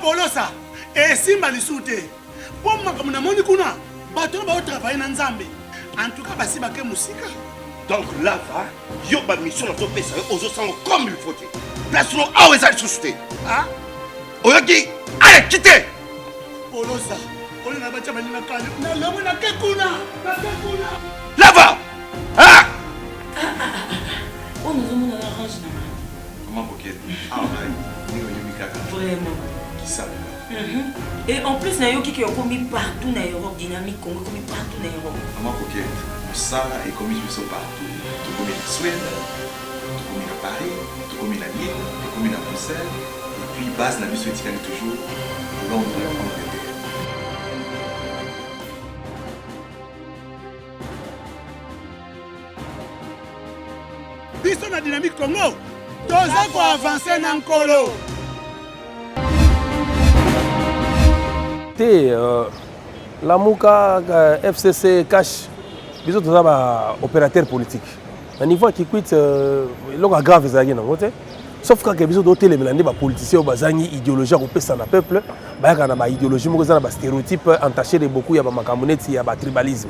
Polosa, et Simba Lissoute. Pour moi, comme on a kuna, bateau va travailler dans Zambé. En tout cas, c'est ma musique. Donc là, il y a une mission dans ton pays, aux autres comme il faut. Place nous à où est-ce que société. Ah? Oyaki, allez, quittez! Polosa, on a battu ma ligne à Kanye. On a Kekuna. Là-bas! Ah! On nous a mis dans la range. Comment vous êtes? Ah, vraiment. Qui ça? Et en plus, il y a qui ont commis partout dans l'Europe, dynamique, commis partout dans l'Europe. Comment vous êtes? Ça est commis partout. Tout comme en Suède, tout comme à Paris, tout comme à Lille, tout comme à Bruxelles. Et puis, base la mission est toujours Londres, Angleterre. Biso na dynamique Congo, toza ko avancer na nkolo. La Mouka FCC cache biso toza ba opérateur politique. Na niveau qui quitte loka grave ezaki na ngote. Sauf que biso do télé melandi ba politicien bazangi idéologie ko pesa na peuple, ba kana ba idéologie moko za na ba stéréotype entaché de beaucoup ya ba makamoneti ya ba tribalisme.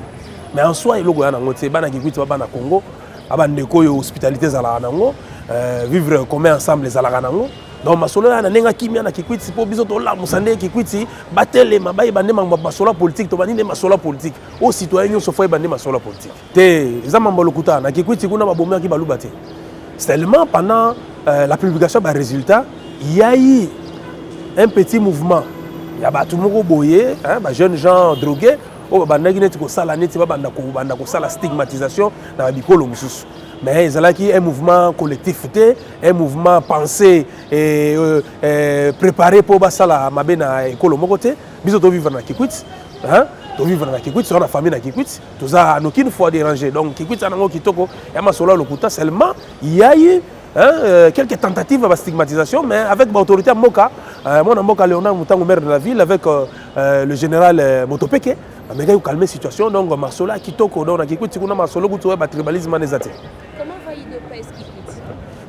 Mais en soi logo ya na ngote bana qui quitte ba na Congo, aba ndeko yo hospitalité za la nango, vivre commun ensemble za la nango. Donc masolo na nenga kimia na kikwiti po biso to la musande kikwiti batele mabaye bande masolo politique to banine masolo politique au citoyen nyo sofo bande masolo politique te ezama mbalokuta na kikwiti kuna babomea ki baluba te. Seulement pendant la publication des résultats, il y a eu un petit mouvement. Il y a batu moko boye, hein, jeunes gens drogués o bandaki neti ko sala neti ba banda ko sala stigmatisation na bikolo mususu. Mais il y a un mouvement collectif, un mouvement pensé et préparé pour basala mabena ekolo mokote. Biso to vivre na Kikwit, hein? To vivre na Kikwit, sur la famille na Kikwit. Tout ça n'a aucune fois dérangé. Donc Kikwit anango kitoko, yama solo lokuta seulement il y a eu quelques tentatives de stigmatisation, mais avec l'autorité Moka, mon Moka Léonard Moutango, maire de la ville, avec le général Motopeke, on a calmé la situation. Donc Marsola kitoko, donc na Kikwit, on a Marsolo Goutoua, tribalisme nezate.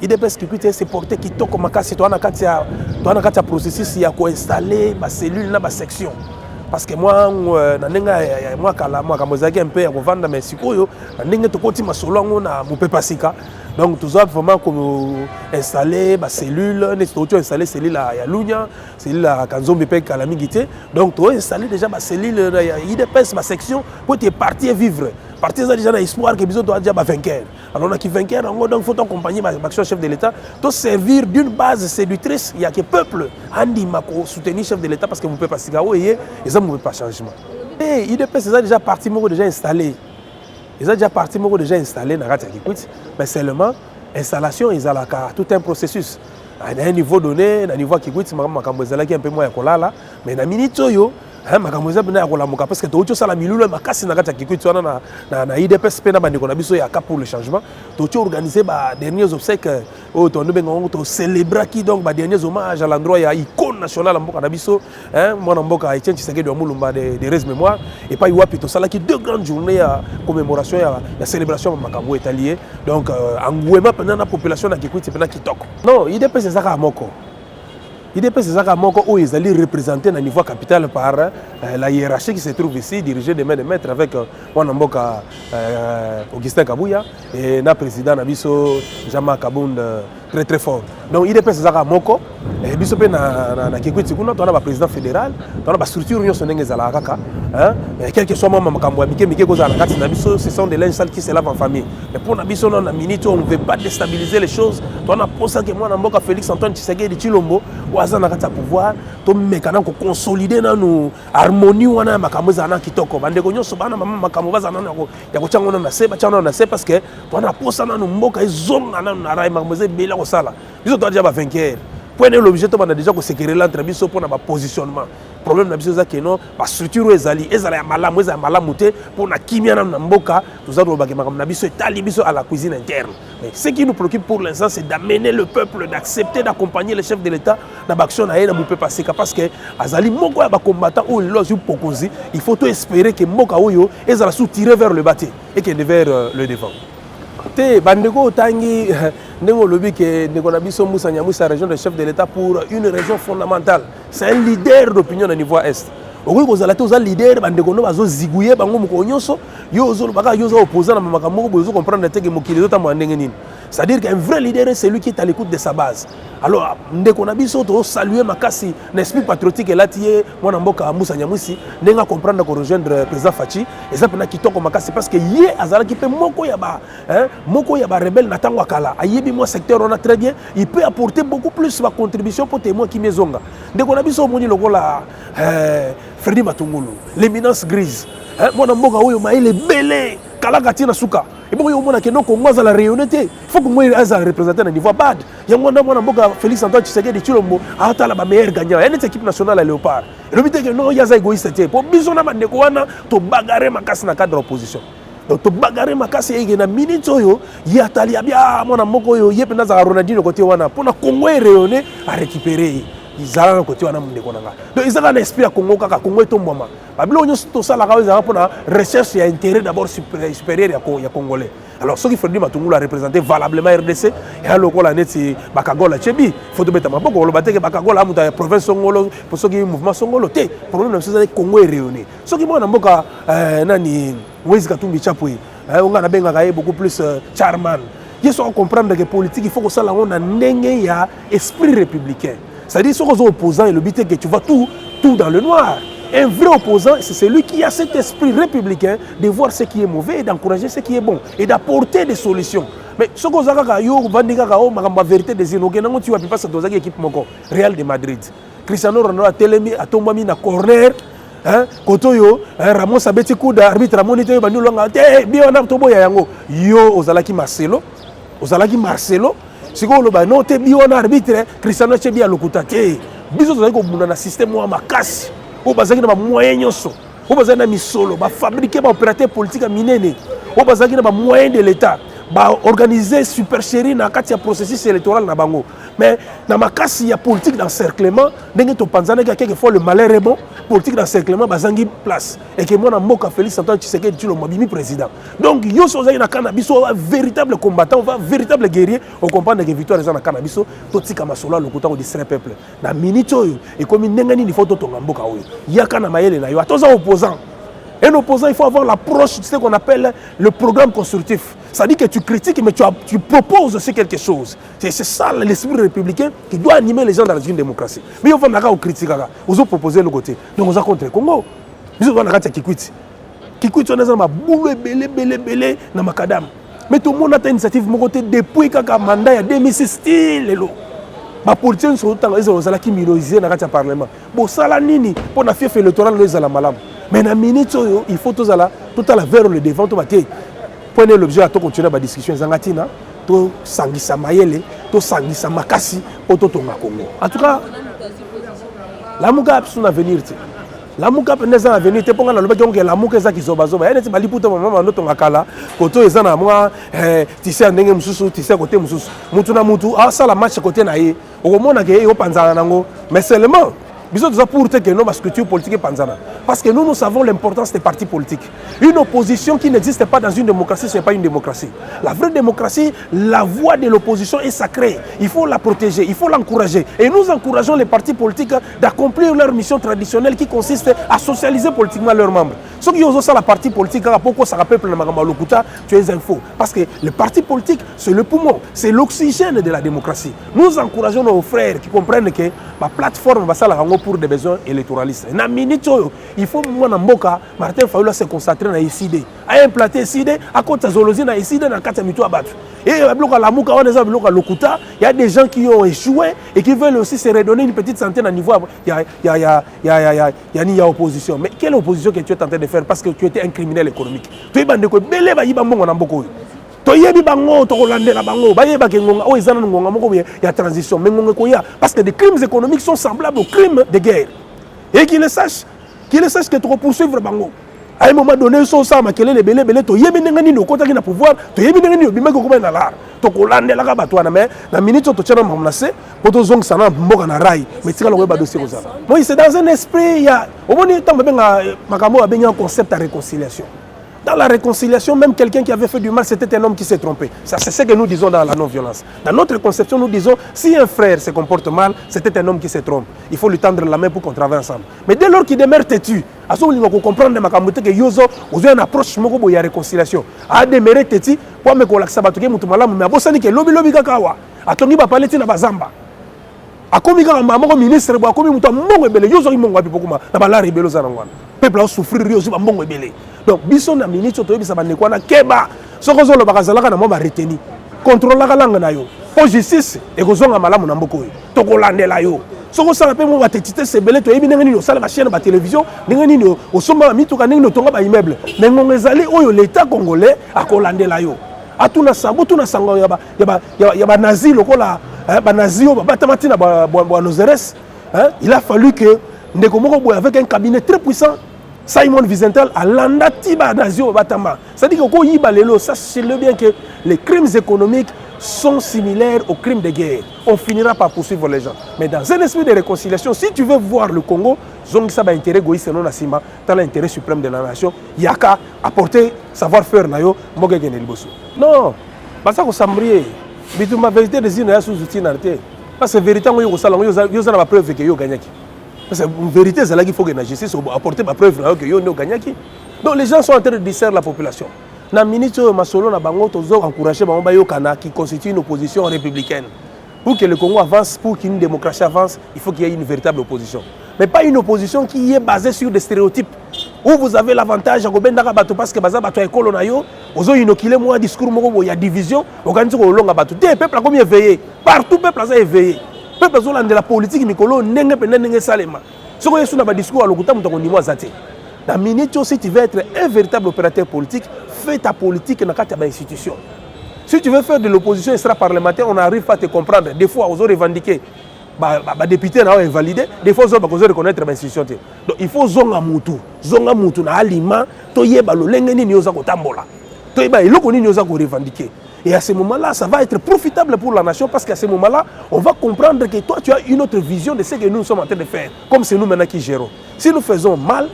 IDPS Kikwit c'est porté kitoko makasi to na kati processus ya ko installer ba cellule na ba section parce que moi na nenga moi kala moi kamozaki un peu ya kovanda mais sikoyo na ndenge to koti masolo ngo na mopepa sika donc tout ça vraiment comme installer ba cellule ne structure installer cellule ya Lunya cellule la Kanzombe pe kala mingité donc to installer déjà ba cellule ya IDPS ba section pour te partir vivre partir déjà dans espoir que biso doit déjà ba vainqueur alors on a qui vainqueur donc faut accompagner l'action chef de l'État to servir d'une base séductrice il y a que peuple andi mako soutenir chef de l'État parce que vous pouvez pas sigawo et ça ne veut pas changement et IDPS c'est déjà parti moko déjà installé ils ont déjà parti moko déjà installé na Ratia Kikwit mais seulement installation ils ont tout un processus à un niveau donné na niveau Kikwit makambo ezalaki un peu moins ya kolala mais na minute oyo makambo eza bina ya kolamuka parce que tooti osala milulu makasi na kati ya Kikwit wana na IDPS pe na bandeko na biso ya cap pour le changement tooti organiser ba derniers obsèques oyo tondo benga to célébraki donc ba derniers hommages à l'endroit ya icône nationale mboka na biso mwana mboka Etienne Tshisekedi wa Mulumba de res mémoire et pas iwapi to salaki deux grandes journées ya commémoration ya célébration makambo étalier donc angouema pendant la population na Kikwit pendant kitoko non IDPS ezaka moko IDPS c'est moko où ils allaient représenter au niveau capital par la hiérarchie qui se trouve ici, dirigée de main de maître avec Wanamboka Augustin Kabouya et le président Nabiso Jama Kabound très très fort. Donc IDPS c'est moko et biso pe na Kikwit kuna to na ba président fédéral, to na ba structure union sonenge zala kaka, hein, quel que soit moi makambo ya mike ko za na kati na biso ce sont des linges sales qui se lavent en famille. Mais pour na biso na minute on ne veut pas déstabiliser les choses. To na posa que moi na mboka Félix Antoine Tshisekedi Chilombo waza na kati ya pouvoir to mekana ko consolider na nous harmonie wana makambo za na kitoko bandeko nyonso bana mama makambo baza na ya ko tshanga na se ba tshanga na se parce que to na posa na nous mboka ezonga na rai makambo ze bela ko sala. Biso to déjà ba vainqueur. Pour l'objet, on a déjà sécuré l'entre biso pour notre positionnement. Le problème c'est que non, la structure ezali malamu pour na kimia na mboka, tout à la cuisine interne. Mais ce qui nous préoccupe pour l'instant, c'est d'amener le peuple, d'accepter, d'accompagner le chef de l'État dans l'action na peut passer parce que azali moko ya combattant ou il faut tout espérer que mboka oyo ezala sous tirer vers le bâti et que vers le devant. te bandeko tangi ndeko lobi que ndeko na biso Moussa Nyamwisi région de chef de l'État pour une raison fondamentale. C'est un leader d'opinion au niveau est. Okoki kozala te oza leader bandeko no bazoziguye bango moko nyonso yo ozolobaka yo oza opposant na makambo moko bozo comprendre te que mokili ezotambola ndenge nini. C'est-à-dire qu'un vrai leader c'est celui qui est à l'écoute de sa base. Alors ndeko na biso to saluer makasi l'esprit patriotique elati ye mwana mboka Moussa Nyamwisi ndenga comprendre ko rejoindre président Fachi eza pena kitoko makasi parce que ye azalaki pe moko ya ba rebelle na tango akala ayebi moi secteur on a très bien il peut apporter beaucoup plus sa contribution pour témoin qui mezonga ndeko na biso moni lokola Freddy Matungulu l'éminence grise mwana mboka oyo maile belé kalaka tina suka et bon yo mona ke no Congo za la rayonner il faut que moi aza représenter na niveau bad yango na mwana mboka Félix Antoine Tshisekedi Tshilombo atala ba meilleur gagnant et notre équipe nationale à Léopard et le but que non yaza égoïste te pour bizona bandeko wana to bagarre makasi na cadre opposition donc to bagarre makasi ege na minute oyo ya tali abia mwana mboka oyo yepe na za Ronaldinho côté wana pour na Congo rayonner à récupérer izala na côté wana ndeko nanga donc izala na esprit ya Congo kaka Congo etombwama babilo nyonso to sala ka ezala pona recherche ya intérêt d'abord supérieur ya congolais alors ce qui Freddy Matungulu a représenté valablement RDC et lokola neti bakagola chebi faut to beta maboko lo bateke bakagola amuta ya province Songolo pour ce qui mouvement Songolo te problème c'est que Congo est réuni ce qui mona mboka nani Moïse Katumbi Chapwe on a benga ka beaucoup plus charman il faut comprendre que politique il faut que ça la on a ndenge ya esprit républicain. C'est-à-dire que les opposants, le but est que tu vois tout dans le noir. Un vrai opposant, c'est celui qui a cet esprit républicain de voir ce qui est mauvais et d'encourager ce qui est bon et d'apporter des solutions. Mais ce que vous avez la vérité des innogués, tu vas pas dans l'équipe Real de Madrid. Cristiano Ronaldo a télémi à tombé dans corner. Kotoyo Ramos abeti kuda arbitre moniteur bandu longa te bien na tobo ya yango yo ozalaki Marcelo si on a noté bien arbitre Cristiano Chebi à lokuta te biso tozali ko bunda na système wa makasi o bazaki na ba moyen nyonso o bazaki na misolo ba fabriquer ba opérateur politique minene o bazaki na ba moyen de l'état ba organiser supercherie na kati ya processus électoral na bango mais na makasi ya politique d'encerclement ndenge to panzana quelquefois le malheur est bon politique d'encerclement bazangi place et que moi na mboka Félix Antoine Tshisekedi Tshilombo bimi président donc yo sozali na cannabis un véritable combattant un véritable guerrier on comprend que victoire eza na cannabis to tika masolo lokuta ko distraire peuple na minute oyo et comme ndenge nini faut to tonga mboka oyo yaka na mayele na yo atoza opposant. Un opposant, il faut avoir l'approche de ce qu'on appelle le programme constructif. Ça dit que tu critiques, mais tu proposes aussi quelque chose. C'est ça l'esprit républicain qui doit animer les gens dans une démocratie. Mais on va critiquer, on va proposer le côté. Donc on a contre le Congo. Mais on a Kikwiti. Kikwiti, on a boulé, belé, na makadam. Mais tout le monde a une initiative depuis le mandat de 2006. Les politiciens sont qui minorisés dans le Parlement. Bon, ça la nini, pour la fief électorale, ils ont malam. Mais dans la minute, il faut tout à la vers le devant. Prenez l'objet à continuer la discussion. Zangatina, to sangisa mayele, to sangisa makasi, pour tout Congo. En tout cas, la Mouka a son avenir. La Mouka a son avenir. Tu peux voir que la Mouka est qui zobazoba. Elle est pas libre pour maman notre makala. Koto est en moi, tu sais ndenge mususu, tu sais côté mususu. Mutu na mutu, ah ça la match côté naie. Au moment où on panzana nango, mais seulement. Bisous pour que nous, la structure politique panzana. Parce que nous savons l'importance des partis politiques. Une opposition qui n'existe pas dans une démocratie, ce n'est pas une démocratie. La vraie démocratie, la voix de l'opposition est sacrée. Il faut la protéger, il faut l'encourager. Et nous encourageons les partis politiques d'accomplir leur mission traditionnelle qui consiste à socialiser politiquement leurs membres. Ceux qui osent ça, la partie politique, pourquoi ça rappelle le tu es info. Parce que le parti politique, c'est le poumon, c'est l'oxygène de la démocratie. Nous encourageons nos frères qui comprennent que la plateforme va ça pour des besoins électoralistes. Na minute, il faut que Martin Fayulu se concentrer dans ICD. A implanter ICD, à côté de Zolosi, dans ICD, dans 4 minutes à battre. Et il y a des gens qui ont échoué et qui veulent aussi se redonner une petite santé à niveau. Il y a opposition. Mais quelle opposition que tu es en train de faire parce que tu étais un criminel économique? Tu es bandé ko belé ba yiba mbongo na mboko. To yebi bango to kolandela bango ba yeba ke ngonga o ezana ngonga moko ya transition mais ngonga ko ya parce que des crimes économiques sont semblables aux crimes de guerre. Et qu'ils le sachent que tu poursuivre bango. À un moment donné, ils sont ça, maquillés les belés, to yebi nengani no kota ki na pouvoir, to yebi nengani bima ko na lar. To kolandela ka batwana mais na minute to tchana mamnase, poto zong sana mboka na rai, mais tika lo ba dossier ko ça. Moi c'est dans un esprit il y a au moment temps benga makamo a benga un concept de réconciliation. Dans la réconciliation, même quelqu'un qui avait fait du mal, c'était un homme qui s'est trompé. Ça, c'est ce que nous disons dans la non-violence. Dans notre conception, nous disons, si un frère se comporte mal, c'était un homme qui se trompe. Il faut lui tendre la main pour qu'on travaille ensemble. Mais dès lors qu'il demeure têtu, à ce moment-là, on comprend que Yozo, vous avez une approche de la réconciliation. À demeurer têtu, pour me collaxer, mais à bosser que lobby kakawa. À ton niveau, parler de Bazamba. À comme il y a un ministre, à comme il y a un monde belé, Yozo il m'a dit beaucoup ma, na balari bello zanangwan. Peuple a souffrir, Yozo il m'a belé. Donc, bison na ministre, to bisa bande kwa na keba. Soko zolo bakazala kana mo ba reteni. Contrôle la langue na yo. Pour justice, et kozonga malamu na mboko yo. To kolandela yo. Soko sala pe mo ba tetite se belé to yebi ngeni no sala ba chaîne ba télévision, ngeni no osomba mituka ngeni no tonga ba immeuble. Mais ngongezali oyo l'état congolais a kolandela yo. Atuna sambo tuna sango ya ba nazi lokola ba nazi ba batamati na ba Buenos Aires. Il a fallu que ndeko moko boy avec un cabinet très puissant Simon Wiesenthal a landati ba nazio batama. C'est-à-dire que yiba lelo, sachez-le bien que les crimes économiques sont similaires aux crimes de guerre. On finira par poursuivre les gens. Mais dans un esprit de réconciliation, si tu veux voir le Congo, zong ça ba intérêt goïste non asima, dans l'intérêt suprême de la nation, yaka apporter savoir-faire nayo moge gene liboso. Non, parce que sambrier, bituma vérité des ina sous outil narté. Parce que vérité ngo yo sala yo za na preuve que yo gagnaki. Parce que la vérité, c'est là qu'il faut que la justice apporte ma preuve que yo ne gagnaki. Donc les gens sont en train de distraire la population. Na minute masolo na bango tozo encourager bango ba yo kana qui constitue une opposition républicaine. Pour que le Congo avance, pour qu'une démocratie avance, il faut qu'il y ait une véritable opposition. Mais pas une opposition qui est basée sur des stéréotypes. Où vous avez l'avantage à Gobendaka Bato parce que Baza Bato est colonayo, aux autres inokilé moi discours moko il y a division, organiser au long Bato. Des peuples comme éveillé, partout peuple a éveillé. Peuple zola de la politique mikolo nenge pe nenge salema. Ce que yesu na ba discours à lokuta muto ndimo azate. Na minute si tu veux être un véritable opérateur politique, fais ta politique dans quatre institutions. Si tu veux faire de l'opposition extra-parlementaire, on n'arrive pas à te comprendre. Des fois, on a revendiqué, les députés ont invalidé, des fois, on a reconnaître l'institution. Donc, il faut zonga mutu na aliment, to yeba lo lengeni ni oza ko tambola. To yeba eloko ni oza ko revendiquer. Et à ce moment-là, ça va être profitable pour la nation parce qu'à ce moment-là, on va comprendre que toi, tu as une autre vision de ce que nous sommes en train de faire, comme c'est nous maintenant qui gérons. Si nous faisons mal,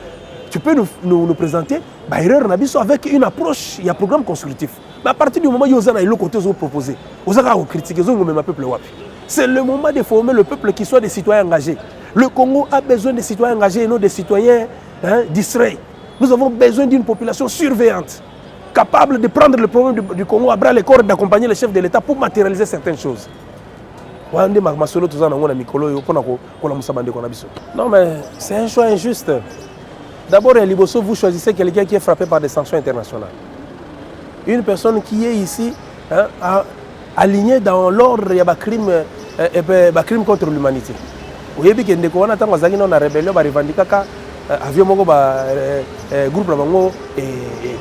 tu peux nous présenter avec une approche, il y a un programme constructif. Mais à partir du moment où vous avez le côté proposé, vous avez critiqué le peuple. C'est le moment de former le peuple qui soit des citoyens engagés. Le Congo a besoin de citoyens engagés et non des citoyens distraits. Nous avons besoin d'une population surveillante, capable de prendre le problème du Congo à bras le corps et d'accompagner le chef de l'État pour matérialiser certaines choses. Non mais c'est un choix injuste. D'abord, à Liboso, vous choisissez quelqu'un qui est frappé par des sanctions internationales. Une personne qui est ici alignée dans l'ordre, il y a des crimes contre l'humanité. Vous voyez que nous avons une rébellion, nous avons un groupe et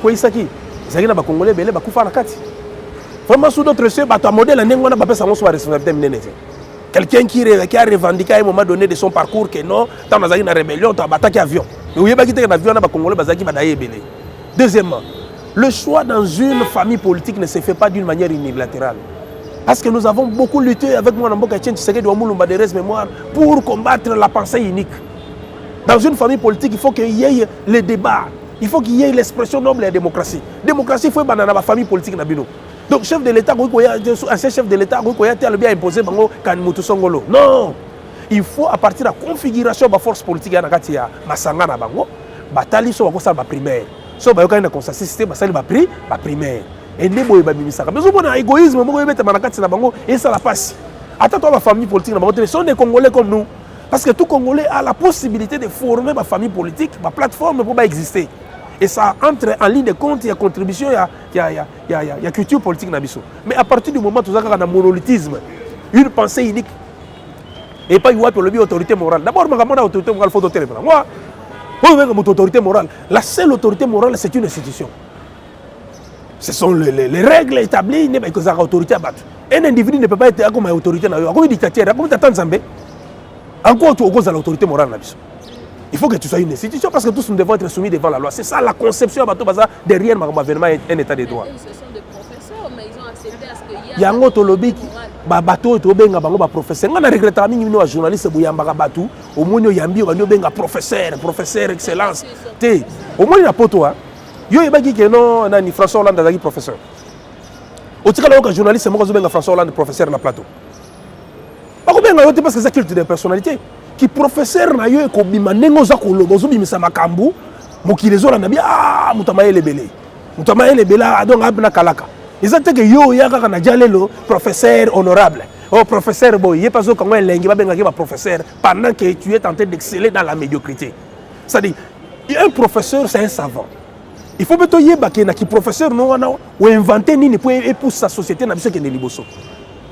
quoi est-ce qui est un Congolais, il y a un vraiment, sous d'autres cieux, un modèle, on n'a pas sa responsabilité. Quelqu'un qui a revendiqué à un moment donné de son parcours que non, dans une rébellion, tu as attaqué l'avion. Mais vous voyez que l'avion n'a pas Congolais, deuxièmement, le choix dans une famille politique ne se fait pas d'une manière unilatérale. Parce que nous avons beaucoup lutté avec moi, mémoire pour combattre la pensée unique. Dans une famille politique, il faut qu'il y ait les débats, il faut qu'il y ait l'expression noble de la démocratie. Démocratie, il faut dans la famille politique. Donc, chef de l'État, ancien chef de l'État, il a bien imposé Kanimoutou Songolo. Non! Il faut, à partir de la configuration de la force politique, il y a Masanga na bango, batali so bakosa ba primaire. So ba yokana consensus système basali ba prix, ba primaire. Et ndebo ba bimisaka. Mais on a égoïsme, moko yebeta manakati na bango et ça la passe. Attends toi la famille politique na bango, ce sont des Congolais comme nous. Parce que tout Congolais a la possibilité de former ma famille politique, ma plateforme pour exister. Et ça entre en ligne de compte, il y a contribution, il y a culture politique na biso. Mais à partir du moment où tu as un monolithisme, une pensée unique, et pas une autorité morale. D'abord, l'autorité morale, il faut doter. Moi, autorité morale. La seule autorité morale, c'est une institution. Ce sont les règles établies, il n'y a pas d'autorité à battre. Un individu ne peut pas être comme une autorité, comme une dictature, comme une Tanzambé. Encore, tu opposes à l'autorité morale. Il faut que tu sois une institution parce que tous nous devons être soumis devant la loi. C'est ça la conception derrière un état de droit. Ce sont des professeurs, mais ils ont accepté à ce qu'il y ait yango tolobi bato to benga bango ba professeur ngana regretta mingi no journaliste buyamba ka batu omoni oyambi o benga professeur excellence te omoni na poto Yo yebaki que non nani François Hollande azaki professeur. Otika la yoka journaliste moko zo benga François Hollande professeur na plateau. Ba ko benga yo te parce que ça culte de personnalité qui professeur na yo ko bima nengo za ko lobo zo bimisa makambu mokile zo na bia ah mutamaye lebele. Mutamaye lebela donc abna kalaka. Ils ont dit que yo ya kaka na jalelo professeur honorable. Oh professeur boy, il pas zo quand un lengi ba benga ki ba professeur pendant que tu es en train d'exceller dans la médiocrité. C'est-à-dire un professeur c'est un savant. Il faut plutôt y avoir qui professeur non ou inventer ni pour épouse sa société na biso que liboso.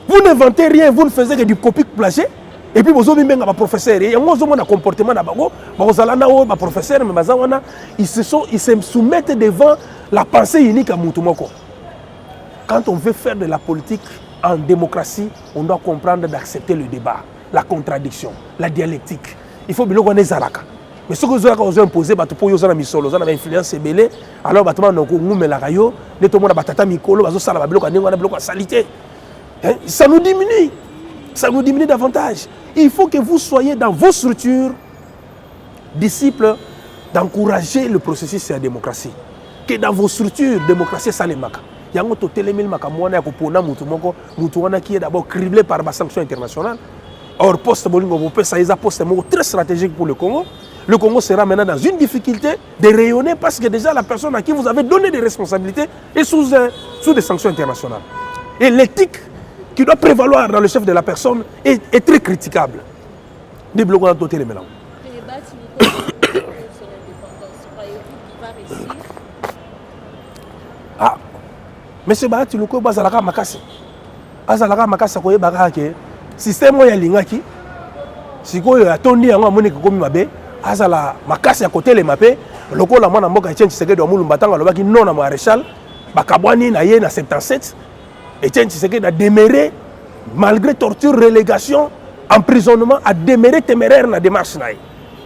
Vous n'inventez rien, vous ne faites que du copie-plagier et puis vous avez même un professeur et on a un comportement na bango, ba professeur mais bazawana ils se soumettent devant la pensée unique à Mutumoko. Quand on veut faire de la politique en démocratie, on doit comprendre d'accepter le débat, la contradiction, la dialectique. Il faut bien qu'on ait zaraka. Mais ce que vous avez imposé, pour vous avez solo, vous avez influence belé, alors vous avez dit la rayo, tout le monde a batata mikolo, vous avez bloqué salité. Ça nous diminue davantage. Il faut que vous soyez dans vos structures disciples d'encourager le processus de la démocratie. Que dans vos structures, démocratie ça les maka. Yango to telemil makamwana ya kopona mutu wana qui est d'abord criblé par les sanctions internationales. Or poste bolingo ça est un poste très stratégique pour le Congo. Le Congo sera maintenant dans une difficulté de rayonner parce que déjà la personne à qui vous avez donné des responsabilités est sous des sanctions internationales. Et l'éthique qui doit prévaloir dans le chef de la personne est très critiquable. Des blocs à doter les mélanges. Ah, monsieur Bahati Loko Bazalaka Makasi. Azalaka Makasa koye bakake système ya lingaki. Sikoyo atondi yango amoni ko komi mabe. Azala makasi à côté les mapé lokola mwana mboka Etienne Tshisekedi wa Mulumba tanga lobaki non na maréchal bakabwani na ye na 77 Etienne Tshisekedi a déméré malgré torture, relégation, emprisonnement a déméré téméraire na démarche na. Il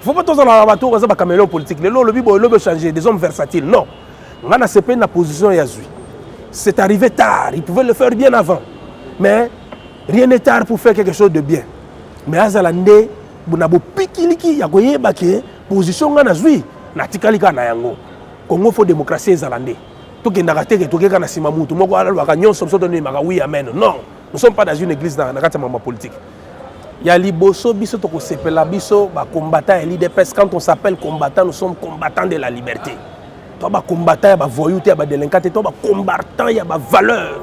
faut pas tous la bateau comme ça ba caméléon politique le lobby boy changer des hommes versatiles non. On a CP na position yazui. C'est arrivé tard, il pouvait le faire bien avant. Mais rien n'est tard pour faire quelque chose de bien. Mais azala ndé bunabo pikiliki ya koyeba ke position ngana zui na tikalika na yango Congo faut démocratie ezalande to kendaka teke to keka na sima mutu moko ala lwaka nyonso soto ni maka oui amen non nous sommes pas dans une église na kati mama politique ya liboso biso to ko sepela biso ba combattant et l'IDPS quand on s'appelle combattant nous sommes combattants de la liberté to ba combattant ya ba voyou te ba délinquant to ba combattant ya ba valeur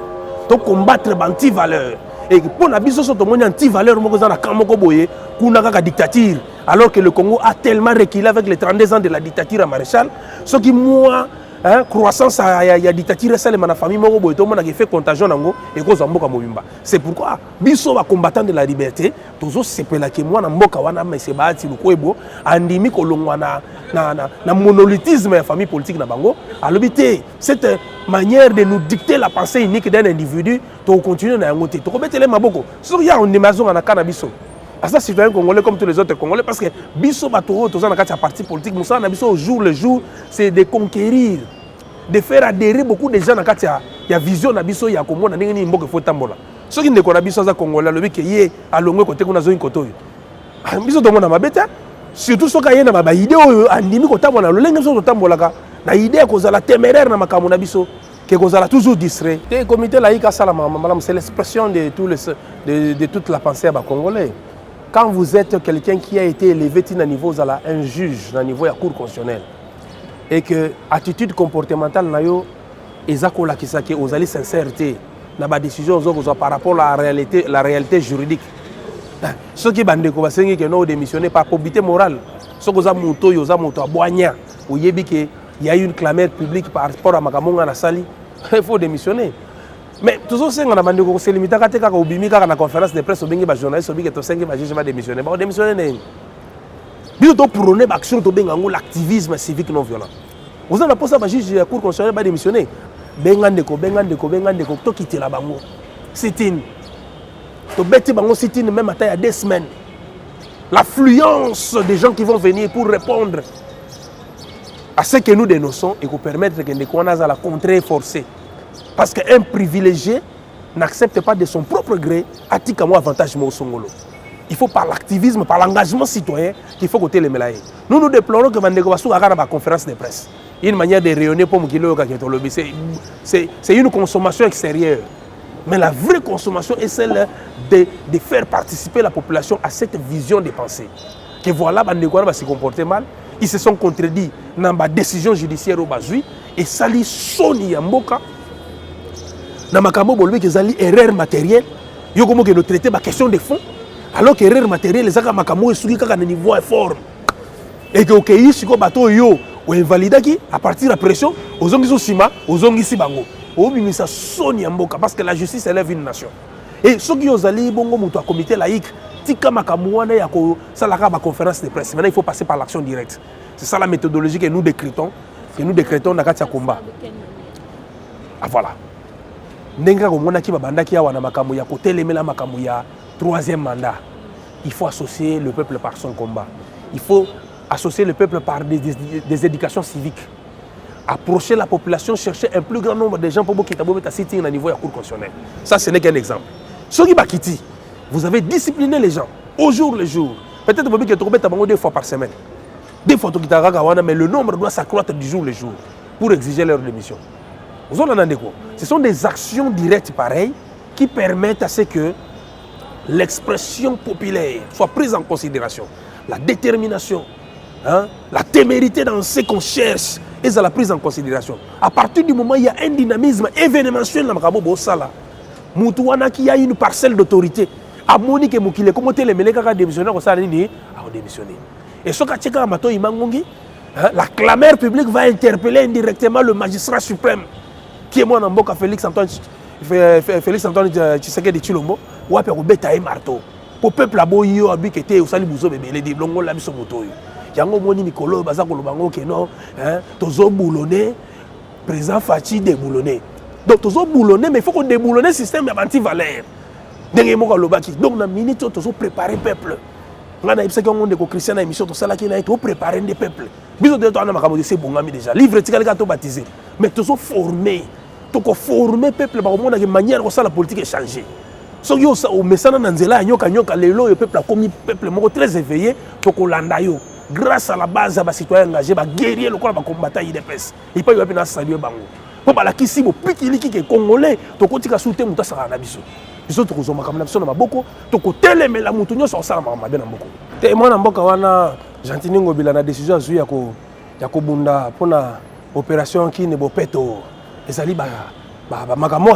to combattre ba anti valeur. Et pour la biso soto moni anti-valeur moko za na kamoko boye kuna kaka dictature alors que le Congo a tellement reculé avec les 32 ans de la dictature à Maréchal ce qui moi croissance ya dictature ça les mana famille moko boye to mona qui fait contagion nango et ko za mboka mobimba. C'est pourquoi biso ba combattant de la liberté tozo sepela ke moi na mboka wana Monsieur Bahati Lukwebo andimi ko longwa na monolithisme ya famille politique na bango alobité cette manière de nous dicter la pensée unique d'un individu to continuer na yango te to kobetele maboko sur ya on maison na cannabis à ça citoyen congolais comme tous les autres congolais parce que biso bato to za na kati ya parti politique musa na biso au jour le jour c'est de conquérir de faire adhérer beaucoup de gens na kati ya vision na biso ya komona ndenge ni mboka faut tambola soki ndeko na biso za congolais lobi ke ye alongwe kote kuna zo inkoto yo biso to mona mabeta surtout soka ye na ba idée oyo andimi kotambola lolenge biso to tambolaka na idée ko za la téméraire na makambo na biso que vous allez toujours distrait. Le comité laïque à Salama, c'est l'expression de toute la pensée à Congolais. Quand vous êtes quelqu'un qui a été élevé à un niveau, vous avez un juge, à un niveau de la cour constitutionnelle, et que l'attitude comportementale, vous avez sincérité dans la décision par rapport à la réalité juridique. Ceux qui ont démissionné par probité morale, ceux qui ont il y a eu une clameur publique par rapport à Makamonga na Sali. Il faut démissionner. Mais toujours c'est que c'est limité à la conférence de presse, aux journalistes, aux va démissionner. Bah démissionner. Bien to prôner l'action to bengango l'activisme civique non violent. Vous avez posé à juge la cour constitutionnelle va démissionner. Bengandeko to quitter la bango. Sit-in. To beti bango sit-in même à 2 semaines. L'affluence des gens qui vont venir pour répondre à ce que nous dénonçons et pour permettre que nous ayons la contrée forcée. Parce qu'un privilégié n'accepte pas de son propre gré à Tikamo avantage au Songolo. il faut par l'activisme, par l'engagement citoyen qu'il faut côté les mélaye. Nous déplorons que Vandeko Bassou a la conférence de presse. Une manière de rayonner pour Mukilo Kaketolobi. C'est une consommation extérieure. Mais la vraie consommation est celle de faire participer la population à cette vision de pensée. Que voilà, Vandeko va se comporter mal. Ils se sont contredits dans la décision judiciaire au Bazoui. Et Sali Soni Yamboka. Dans ma camo bolbe que Sali erreur matérielle. Yo comme que nous traiter ma question de fond. Alors que erreur matérielle, les gens makamo esuki kaka na niveau effort. Et que ok, si ko bateau yo o invalidaki à partir de la pression, aux ongi sima, aux ongi si bango. O bimisa Soni Yamboka parce que la justice élève une nation. Et ceux qui ont allé bongo muto à comité laïque, tika makamouana ya ko salaka ba conférence de presse. Maintenant il faut passer par l'action directe. C'est ça la méthodologie que nous décrétons dans Katia combat. Ah voilà. Nenga komona ki babandaki ya wana makambo ya kotelemela makambo ya troisième mandat. Il faut associer le peuple par son combat. Il faut associer le peuple par des éducations civiques. Approcher la population, chercher un plus grand nombre de gens pour qu'ils soient sitting au niveau de la cour constitutionnelle. Ça, ce n'est qu'un exemple. Ce qui Bakiti, vous avez discipliné les gens au jour le jour. Peut-être que vous avez 2 fois par semaine. 2 fois, mais le nombre doit s'accroître du jour le jour pour exiger leur démission. Vous en entendez quoi? Ce sont des actions directes pareilles qui permettent à ce que l'expression populaire soit prise en considération. La détermination, hein, la témérité dans ce qu'on cherche et à la prise en considération. À partir du moment où il y a un dynamisme événementiel dans le Bossala, Moutouana qui a une parcelle d'autorité, à Monique et Moukile, comment les Meleka démissionnaires au Salini a démissionné. Et ce qu'a Mato Imangongi, la clameur publique va interpeller indirectement le magistrat suprême, qui est moi dans Boka Félix Antoine Tshisekedi Tshilombo, ou à Beta et Marteau. Pour le peuple à Boyo, à Bikete, au Salibouzo, bébé, les Blongo, la Bisso Moto. Yango Moni Mikolo, Bazako Bango, que non, Tozo Boulonné, président Fachi déboulonné. Donc Tozo Boulonné, mais il faut qu'on déboulonne le système anti-valère. Donc, dans minute, il faut préparer le peuple. On a dit que les chrétiens dans l'émission, il faut préparer le peuple. C'est bon, déjà. Livre, c'est baptisé. Mais il faut former. Il faut former le peuple de la manière dont la politique est changée. Si vous avez un message dans le peuple a commis peuple très éveillé, grâce à la base des citoyens engagés, les guerriers, les combattants, ils dépassent. Ils peuvent y saluer. Pour que si vous les Congolais, vous pouvez soutenir les gens. Ils sont tous les gens beaucoup. Ils sont tous les gens qui sont tous les gens. Moi, j'ai entendu la décision de la pour l'opération qui n'est pas faite. Et ça dit que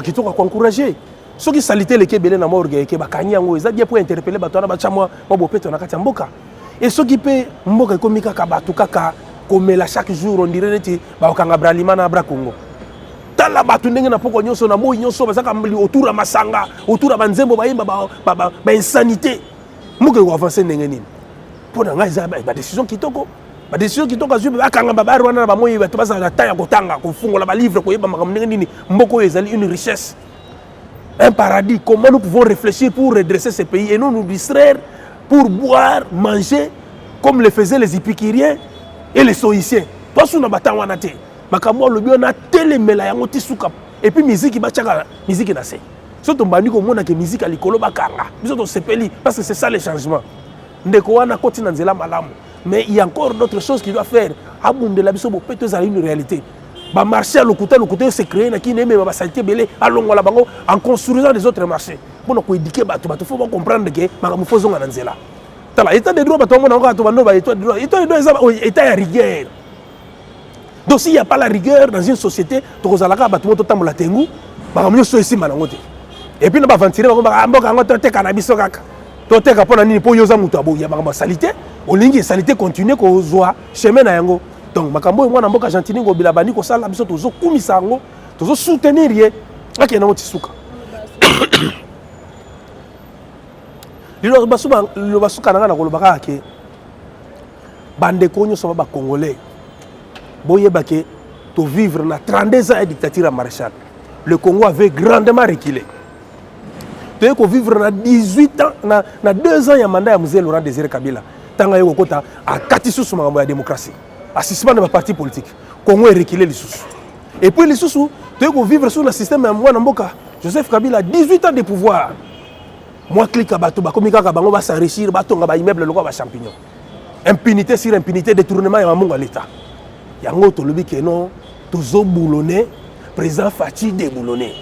je encourager. Ceux qui salitent les Kébélés dans morgue et qui ont été pour interpeller les gens. Et ceux qui peuvent mboka comme Kaka, comme la chaque jour, on dirait que Bakanga Limana Brakongo. Tala batu ndenge na poko nyonso na moyi nyonso bazaka autour ya masanga, autour ya banzembo ba insanité. Muke ko avancer ndenge nini. Pona nga za ba décision kitoko. Ba décision kitoko azu ba kanga ba bari wana ba moyi ba tobaza na taya kotanga ko fungola ba livre ko yeba makambo ndenge nini. Mboko ezali une richesse. Un paradis. Comment nous pouvons réfléchir pour redresser ce pays et non nous distraire pour boire, manger comme le faisaient les épicuriens et les stoïciens. Parce qu'on a battu wana te. Makambo le bien a télémela yango tisuka et puis musique bachaka musique nasé surtout bandi ko mona que musique alikolo bakanga biso to sepeli parce que c'est ça le changement ndeko wana koti na nzela malamu mais il y a encore d'autres choses qu'il doit faire abundela biso bo peut être une réalité ba marché à lokuta se créer na ki neme ba salité belé alongola bango en construisant des autres marchés pour ko éduquer bato faut comprendre que makambo faut zonga na nzela tala état de droit bato mona ko to bando ba état de droit état ya rigueur. Donc s'il n'y a pas la rigueur dans une société, tu vas aller à la tengu, et puis on va ventiler, on va te cannabis, tu te pour nani pour yoza mutabo, il y a salité, au ligne salité continue qu'on voit chemin na yango. Donc makambo moi na mboka gentini ngo bilabani ko sala biso tozo kumisa ngo, tozo soutenir ye, akena otisuka. Le basuka na ko lobaka ke bande konyo so ba congolais. Boyebake to vivre na 32 ans de dictature maréchale. Le Congo avait grandement reculé. Tu peux vivre na 18 ans, na 2 ans ya mandat ya Mzee Laurent Désiré Kabila. Tanga yoko kota a katisusu makambo ya démocratie. Assistement de parti politique. Congo est reculé les sous. Et puis les sous, tu peux vivre sous le système ya mwana mboka Joseph Kabila 18 ans de pouvoir. Moi, clique à bateau, comme il va s'enrichir, bateau, va immeuble, le roi va champignon. Impunité sur impunité, détournement, il y a un l'État. Il y a un autre lobby qui est non, tous boulonnés, président Fati déboulonné.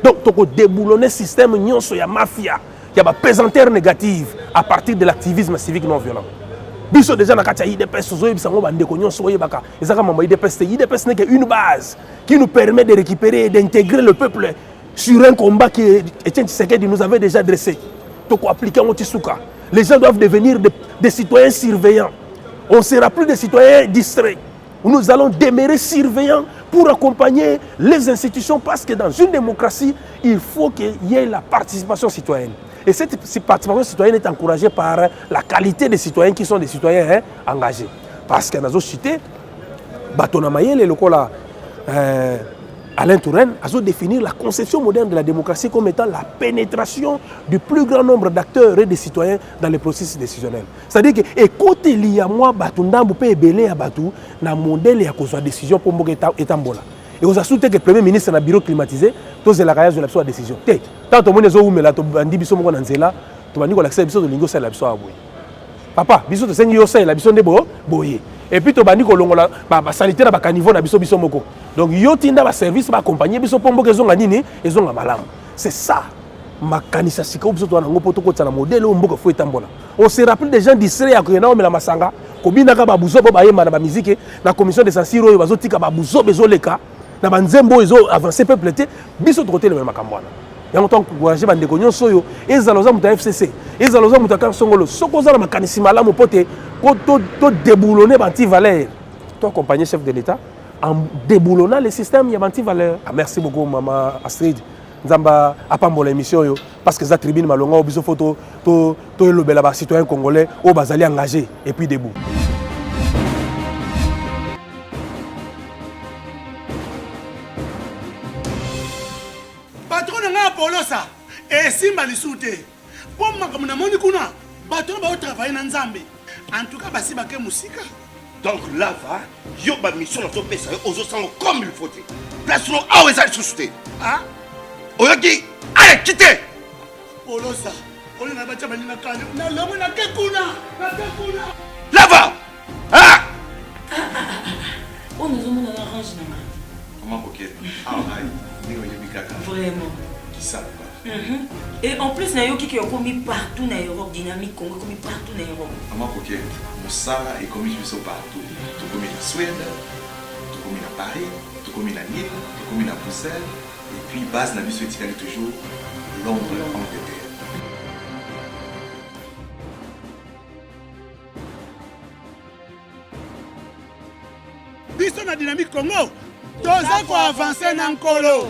Donc, tu as déboulonné le système, il y a mafia, il y a une pesanteur négative à partir de l'activisme civique non violent. Biso déjà na kati IDPS sozo yebisa ngo bande ko nyonso yebaka ezaka mama IDPS n'est qu'une base qui nous permet de récupérer et d'intégrer le peuple sur un combat que Etienne Tshisekedi nous avait déjà dressé. Donc appliquer en Tisuka. Les gens doivent devenir des citoyens surveillants. On ne sera plus des citoyens distraits. Nous allons demeurer surveillants pour accompagner les institutions parce que dans une démocratie, il faut qu'il y ait la participation citoyenne. Et cette participation citoyenne est encouragée par la qualité des citoyens qui sont des citoyens engagés. Parce que dans nos cités, Batona Mayele, le là, Alain Touraine, a défini la conception moderne de la démocratie comme étant la pénétration du plus grand nombre d'acteurs et de citoyens dans les processus décisionnels. C'est-à-dire que, et côté lié à moi, Batundambu peut ébeler à Batou, dans le modèle et à cause de la décision pour moi est en bola. Et on a soutenu que le Premier ministre dans le bureau climatisé, tous les rayage de la décision. Tant que les gens là, tu biso mo nanzela, tu vas dire que l'accès biso de lingo c'est la biso aboy. Papa, biso de sengi yo c'est la biso de boye. Et puis tu vas dire que longola ba sanité na ba caniveau na biso biso moko. Donc yo tinda ba service ba accompagner biso pombo ke zonga nini, ezonga malamu. C'est ça. Makanisa sika biso to na ngopo to ko tsana modèle o mboka fo etambola. On se rappelle des gens distraits à Kena mais la masanga, ko binaka ba buzo ba yema na ba musique na commission de censure oyo bazotika ba buzo bezoleka. Na banzembo ezo avancer peuple té biso to côté le même makambwana. Ya ngoto encourager bande ko nyonso yo ezaloza muta FCC ezaloza muta kan songolo soko za na makanisi malamu pote ko to déboulonner banti valeur to accompagner chef de l'état en déboulonnant le système ya banti valeur. Ah, merci beaucoup maman Astrid Nzamba apambola émission yo parce que za tribune malonga biso photo to lobela ba citoyen congolais au bazali engagé et puis debout. Polosa et Simba Lissoute. Pour moi, comme on kuna, bateau va travailler dans Nzambe. En tout cas, basi bake musika. Donc là, va, yo ba mission na to pesa aux sango comme il faut. Place no awe za susute. Ah? Oyoki, allez quitter. Polosa, on na bacha bani na kanya. Na lomo na kekuna. Là va. Ah! On nous a arrangé na. Comment coquette? Ah, vraiment. Qui ça? Et en plus, il y a commis partout dans l'Europe, dynamique, Congo commis partout dans l'Europe. Comment coquette? Moussala est commis partout. Tu commis en Suède, tu commis à Paris, tu commis à Lille, tu commis à Bruxelles, et puis base na biso etikali toujours Londres, Angleterre. Biso na dynamique Congo, toza ko avancer na nkolo.